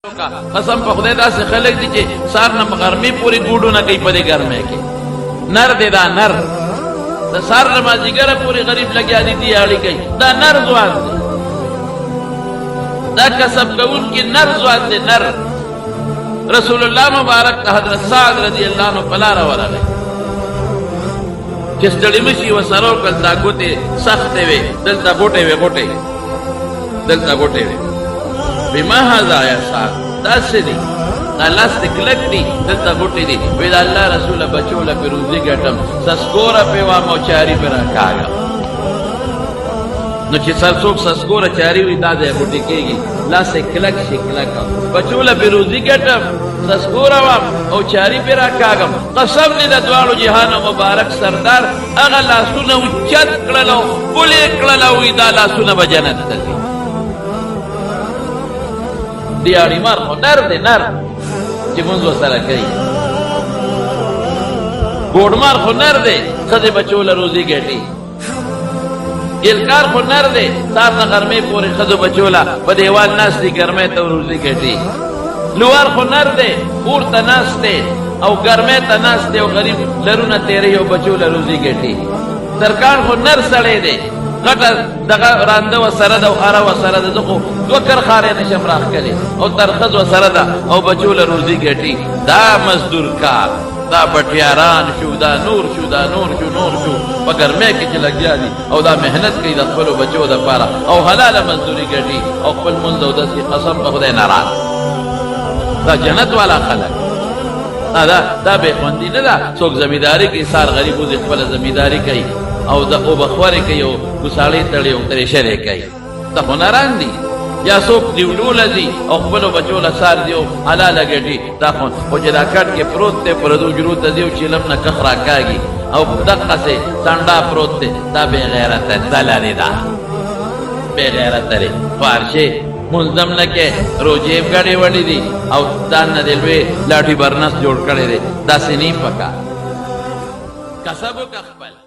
قسم په خدای داسې خلک دي چې سار نه غرمې پورې ګوډونه کوي په دې ګرمۍ کې نر دی دا نر د سار نه مازدیګره پورې غریب لګیا دي دیاړي کوي دا نر ځوان دی دا کسب کوونکي نر ځوان دی نر رسول الله مبارک حضرت سعد رضی الله عنه په لاره ورغی چې ستړي مشي ورسره وکړل دا ګوتې سختې وې دلته ګوټې وې ګوټې دلته ګوټې وې بما هذا یا سعد داسې دي دا لاس دې کلک دي دلته ګوټې دي وی د الله رسوله بچو له پې روزي ګټم سسکوره پې وام او چاري پې راکاږم نو چې سر څوک سسکوره چاري وي دا دی ګوټې کېږي لاس یې کلک شي کلک بچو له پې روزي ګټم سسکوره وام او چاري پې راکاږم قسم دې د دواړو جهانو مبارک سردار هغه لاسونه اوچت کړل او ښکل یې کړل او وی دا لاسونه به جنت ته ځي دیاړي مار خو نر دی نر چې مونځ ورسره کوي ګوډمار خو نر دی ښځې بچو له روزي ګټي ګیلکار خو نر دی سار نه غرمې پورې ښځو بچو له په دیوال ناست دي ګرمۍ ته روزي ګټي لوار خو نر دی اور ته ناست دی او ګرمۍ ته ناست دی او غریب لرونه تېروي او بچو له روزي ګټي ترکان خو نر سړی دی غټه دغه رانده ورسره ده او خاره ورسره ده زه خو دوه کرخارې نشم راښکلی او ترخز ورسره ده او بچو له روزي ګټي دا مزدور کار دا بټیاران شو دا نور شو دا نور شو نور شو په ګرمۍ کې چې لګیا دي او دا محنت کوي د خپلو بچو دپاره او حلاله مزدوري ګټي او خپل مونځ او داسې قسم په خدای ناراض دا جنت والا خلک دا بې خوندي نه ده څوک زمینداري کوي سار غریب وځي خپله زمینداري کوي او د اوبخورې کوي او ګوساړې تړي او ترېشرې کوي دا هنران دي یا څوک ډیوډوله ځي او خپلو بچو له سار دي او حلاله ګټي دا خو چې دا کټ کې پروت دی پردو جرو ته ځي او چیلم نه کخ راکاږي او دقسې ټنډا پروت دی دا بې غیرته دلرې ده بې غیرته دی فارشې منظم نه کې روجې ګډې وډې دي او ځان نه دی لوی لاټي برنس جوړ کړی دی داسې نیم پکار کسب وکړه خپل